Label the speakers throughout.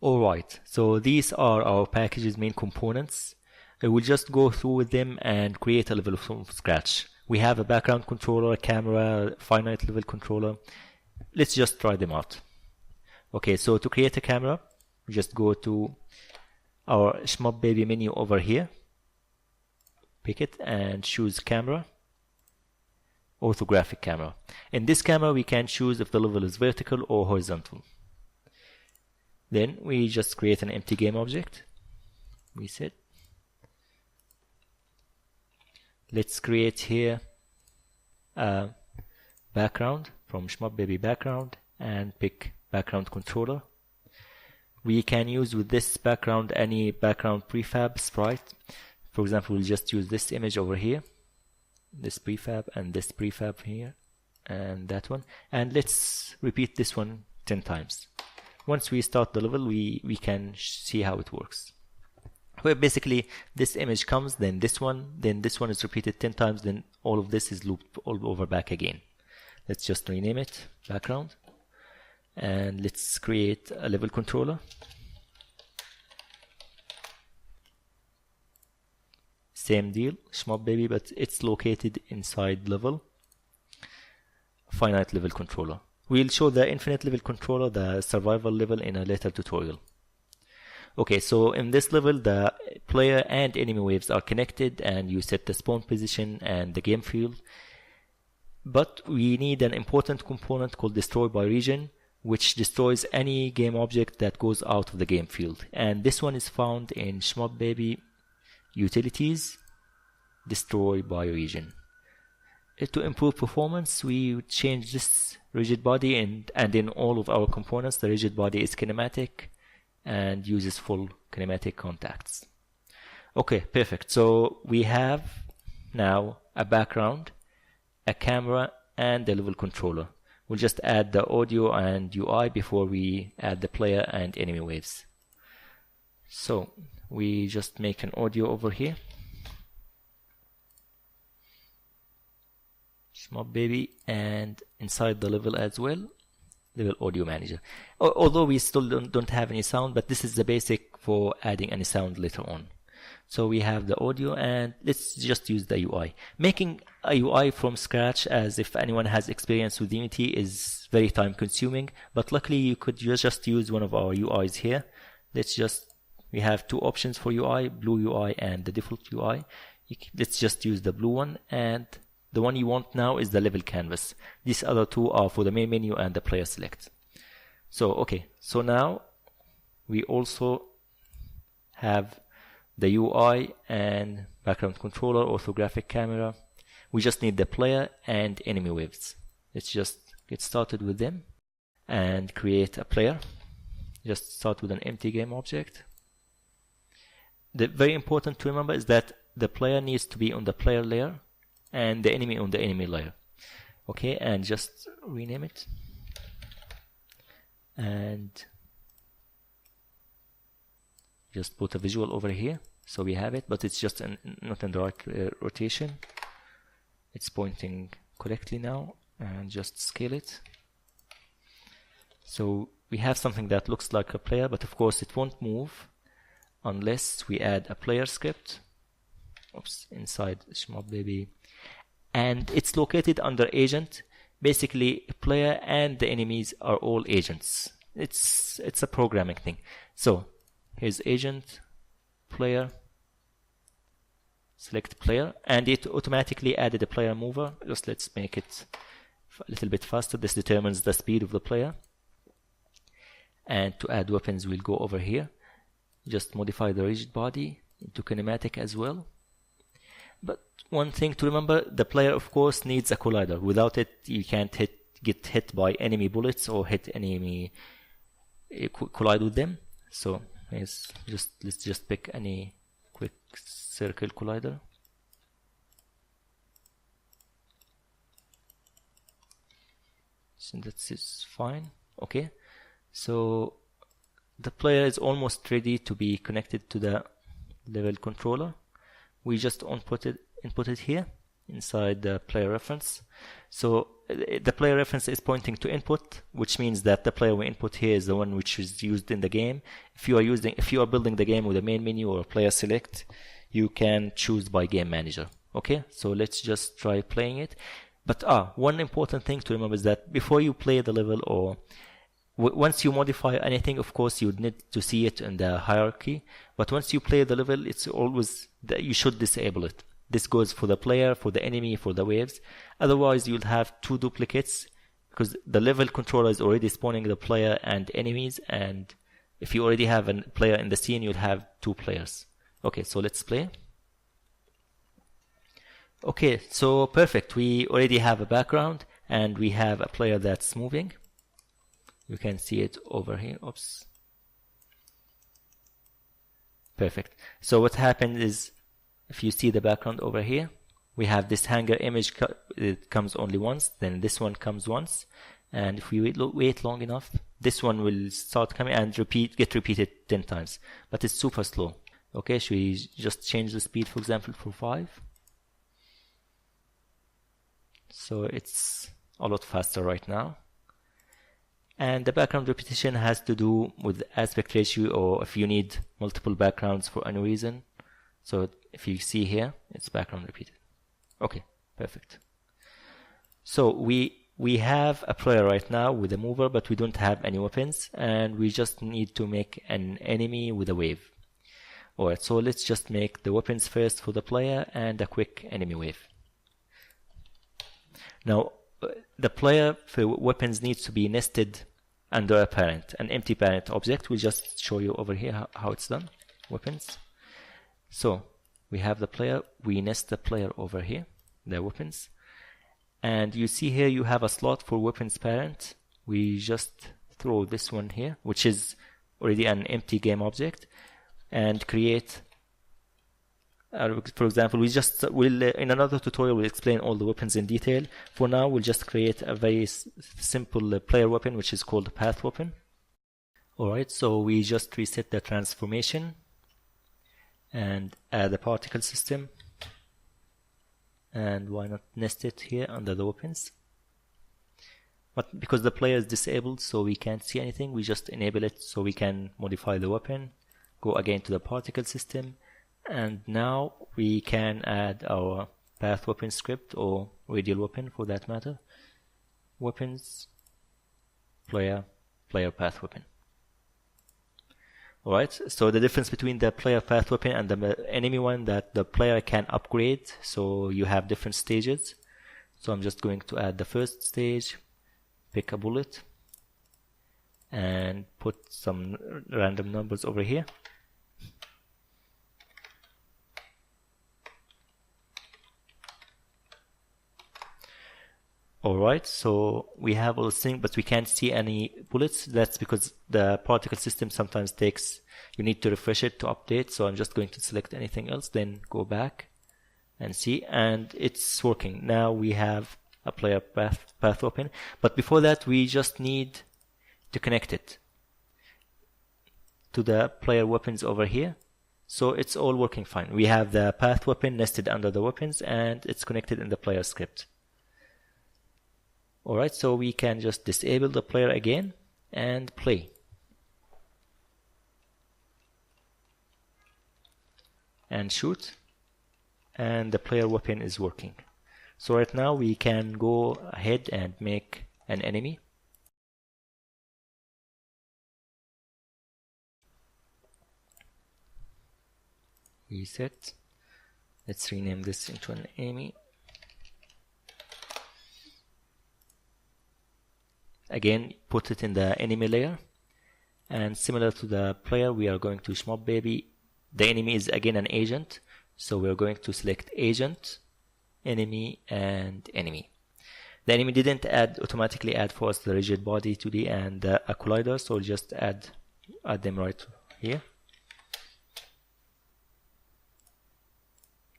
Speaker 1: Alright, so these are our package's main components. We'll just go through with them and create a level from scratch. We have a background controller, a camera, finite level controller. Let's just try them out. Okay, so to create a camera, we just go to our Shmup baby menu over here. Pick it and choose camera, orthographic camera. In this camera, we can choose if the level is vertical or horizontal. Then we just create an empty game object. Reset. Let's create here a background from Shmup baby background and pick background controller. We can use with this background any background prefab sprite. For example, we'll just use this image over here, this prefab and this prefab here and that one, and let's repeat this one 10 times. Once we start the level, we can see how it works. Where basically this image comes, then this one is repeated 10 times, then all of this is looped all over back again. Let's just rename it background, and let's create a level controller. Same deal, Shmup baby, but it's located inside level, finite level controller. We'll show the infinite level controller, the survival level, in a later tutorial. Okay, so in this level, the player and enemy waves are connected, and you set the spawn position and the game field. But we need an important component called destroy by region, which destroys any game object that goes out of the game field. And this one is found in Shmup baby utilities, destroy by region. To improve performance, we change this rigid body, and in all of our components, the rigid body is kinematic and uses full kinematic contacts. Okay, perfect. So we have now a background, a camera, and a level controller. We'll just add the audio and UI before we add the player and enemy waves. So we just make an audio over here. Shmup baby, and inside the level as well, level audio manager. Although we still don't have any sound, but this is the basic for adding any sound later on. So we have the audio, and let's just use the UI. Making a UI from scratch, as if anyone has experience with Unity, is very time consuming, but luckily you could just use one of our UIs here. We have two options for UI, blue UI and the default UI. Let's just use the blue one, and the one you want now is the level canvas. These other two are for the main menu and the player select. So okay, so now we also have the UI and background controller, orthographic camera. We just need the player and enemy waves. Let's just get started with them and create a player. Just start with an empty game object. The very important to remember is that the player needs to be on the player layer and the enemy on the enemy layer. Okay, and just rename it. And just put a visual over here so we have it, but it's just not in the right rotation. It's pointing correctly now, and just scale it. So we have something that looks like a player, but of course it won't move unless we add a player script. Oops, inside Shmup baby, and it's located under agent. Basically, player and the enemies are all agents. It's a programming thing. So here's agent, player, select player, and it automatically added a player mover. Just let's make it a little bit faster. This determines the speed of the player. And to add weapons, we'll go over here. Just modify the rigid body into kinematic as well. But one thing to remember, the player of course needs a collider. Without it, you can't get hit by enemy bullets or hit enemy, collide with them. So let's just pick any quick circle collider. So that's fine. Okay, so the player is almost ready to be connected to the level controller. We just input it here inside the player reference. So the player reference is pointing to input, which means that the player we input here is the one which is used in the game. If you are building the game with a main menu or a player select, you can choose by game manager. Okay, so let's just try playing it. But one important thing to remember is that before you play the level, or once you modify anything, of course you would need to see it in the hierarchy. But once you play the level, it's always that you should disable it. This goes for the player, for the enemy, for the waves. Otherwise, you'll have two duplicates, because the level controller is already spawning the player and enemies, and if you already have a player in the scene, you'll have two players. Okay, so let's play. Okay, so perfect. We already have a background and we have a player that's moving. You can see it over here. Oops. Perfect. So what happened is, if you see the background over here, we have this hanger image. It comes only once, then this one comes once, and if we wait long enough, this one will start coming and get repeated 10 times. But it's super slow. Okay, should we just change the speed, for example, for 5? So it's a lot faster right now. And the background repetition has to do with aspect ratio, or if you need multiple backgrounds for any reason. So if you see here, it's background repeated. Okay, perfect. So we have a player right now with a mover, but we don't have any weapons, and we just need to make an enemy with a wave. Alright, so let's just make the weapons first for the player and a quick enemy wave. Now, the player for weapons needs to be nested under a parent, an empty parent object. We'll just show you over here how it's done. Weapons. So we have the player, we nest the player over here, the weapons. And you see here you have a slot for weapons parent. We just throw this one here, which is already an empty game object, and create. For example, in another tutorial we'll explain all the weapons in detail. For now, we'll just create a very simple player weapon, which is called path weapon. Alright, so we just reset the transformation and add the particle system. And why not nest it here under the weapons? But because the player is disabled, so we can't see anything, we just enable it so we can modify the weapon. Go again to the particle system. And now we can add our path weapon script, or radial weapon for that matter. Weapons, player path weapon. Alright, so the difference between the player path weapon and the enemy one, that the player can upgrade, so you have different stages. So I'm just going to add the first stage, pick a bullet, and put some random numbers over here. Alright, so we have all these things, but we can't see any bullets. That's because the particle system sometimes you need to refresh it to update. So I'm just going to select anything else, then go back and see, and it's working. Now we have a player path open, but before that we just need to connect it to the player weapons over here. So it's all working fine. We have the path weapon nested under the weapons, and it's connected in the player script. Alright, so we can just disable the player again and play. And shoot. And the player weapon is working. So right now we can go ahead and make an enemy. Reset. Let's rename this into an enemy. Again, put it in the enemy layer, and similar to the player, we are going to Shmup baby. The enemy is again an agent, so we're going to select agent, enemy, and enemy. The enemy didn't automatically add for us the rigid body 2D and a collider, so we'll just add them right here.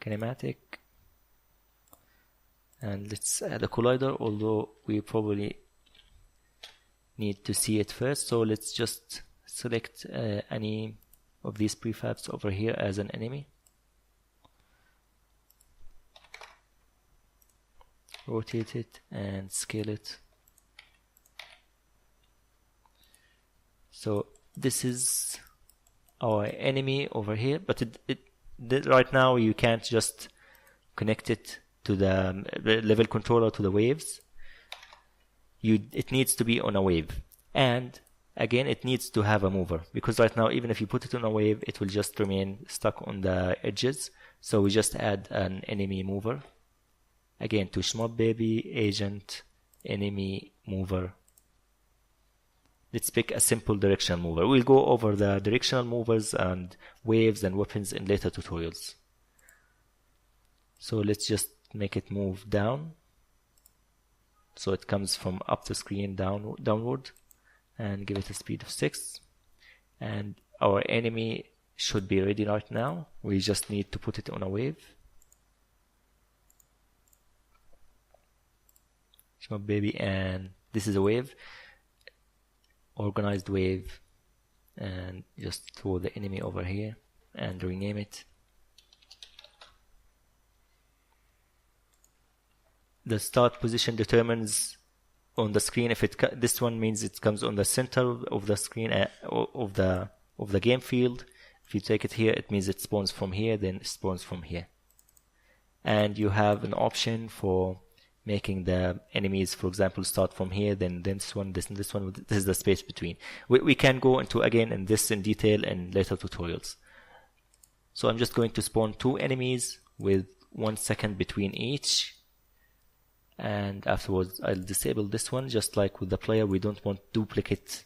Speaker 1: Kinematic, and let's add a collider, although we probably need to see it first, so let's just select any of these prefabs over here as an enemy. rotate it and scale it. So this is our enemy over here, but right now you can't just connect it to the level controller, to the waves. It needs to be on a wave, and again it needs to have a mover, because right now even if you put it on a wave it will just remain stuck on the edges. So we just add an enemy mover. Again, to Shmup baby, agent, enemy mover. Let's pick a simple directional mover. We'll go over the directional movers and waves and weapons in later tutorials. So let's just make it move down. So it comes from up the screen downward, and give it a speed of 6. And our enemy should be ready right now. We just need to put it on a wave. Shmup baby, and this is a wave, organized wave, and just throw the enemy over here and rename it. The start position determines on the screen if this one means it comes on the center of the screen of the game field. If you take it here, it means it spawns from here, then it spawns from here. And you have an option for making the enemies, for example, start from here, then this one, this and this one. This is the space between. We can go into again this in detail in later tutorials. So I'm just going to spawn 2 enemies with 1 second between each, and afterwards I'll disable this one. Just like with the player, we don't want duplicate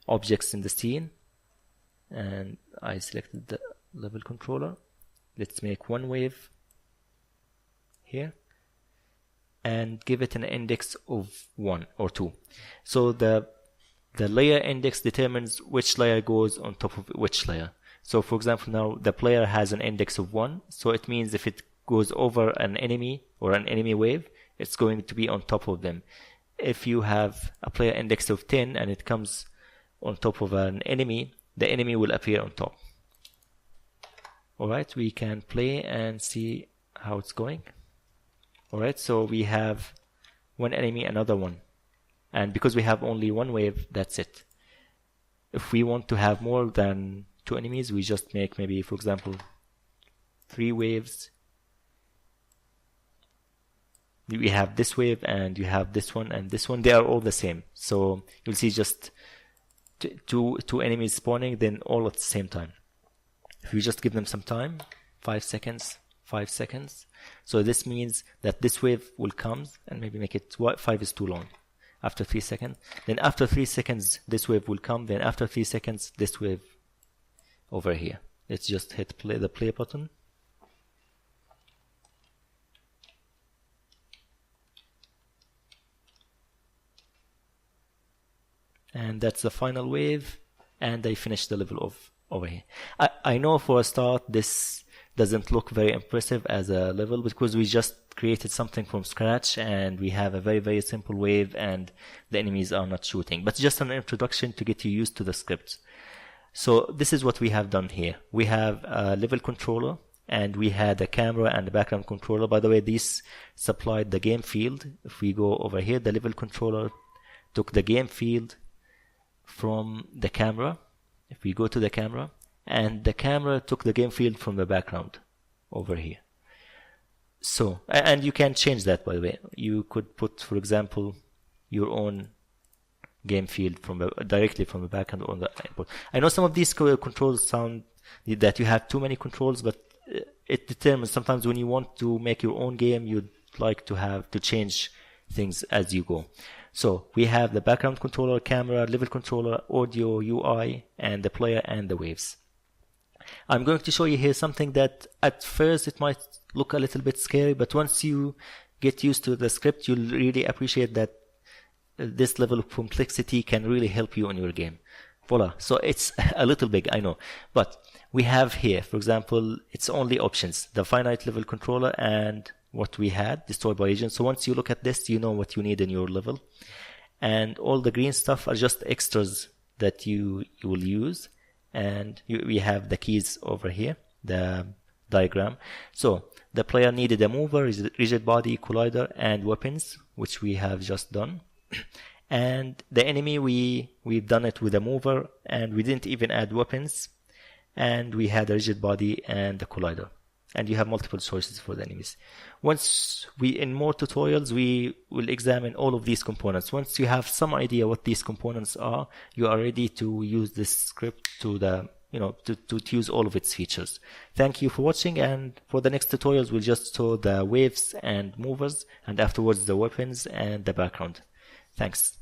Speaker 1: objects in the scene. And I selected the level controller. Let's make 1 wave here and give it an index of 1 or 2. So the layer index determines which layer goes on top of which layer. So for example, now the player has an index of 1, so it means if it goes over an enemy or an enemy wave, it's going to be on top of them. If you have a player index of 10 and it comes on top of an enemy, the enemy will appear on top. Alright, we can play and see how it's going. Alright, so we have 1 enemy, another one. And because we have only 1 wave, that's it. If we want to have more than 2 enemies, we just make maybe, for example, 3 waves. We have this wave and you have this one and this one. They are all the same. So you'll see just two enemies spawning, then all at the same time. If we just give them some time, 5 seconds, 5 seconds. So this means that this wave will come, and maybe make it 5 is too long. After 3 seconds, then after 3 seconds this wave will come, then after 3 seconds this wave over here. Let's just hit the play button. And that's the final wave, and I finished the level of over here. I know for a start this doesn't look very impressive as a level because we just created something from scratch and we have a very, very simple wave and the enemies are not shooting. But just an introduction to get you used to the script. So this is what we have done here. We have a level controller and we had a camera and a background controller. By the way, these supplied the game field. If we go over here, the level controller took the game field from the camera. If we go to the camera, and the camera took the game field from the background over here. So, and you can change that, by the way. You could put, for example, your own game field directly from the background on the input. I know some of these controls sound that you have too many controls, but it determines sometimes when you want to make your own game, you'd like to change things as you go. So we have the background controller, camera, level controller, audio, UI, and the player and the waves. I'm going to show you here something that at first it might look a little bit scary, but once you get used to the script, you'll really appreciate that this level of complexity can really help you in your game. Voila. So it's a little big, I know. But we have here, for example, it's only options, the finite level controller and what we had, destroyed by agent. So once you look at this, you know what you need in your level. And all the green stuff are just extras that you will use. And we have the keys over here, the diagram. So the player needed a mover, rigid body, collider, and weapons, which we have just done. And the enemy, we've done it with a mover, and we didn't even add weapons, and we had a rigid body and a collider. And you have multiple choices for the enemies. In more tutorials, we will examine all of these components. Once you have some idea what these components are, you are ready to use this script to use all of its features. Thank you for watching, and for the next tutorials, we'll just show the waves and movers, and afterwards the weapons and the background. Thanks.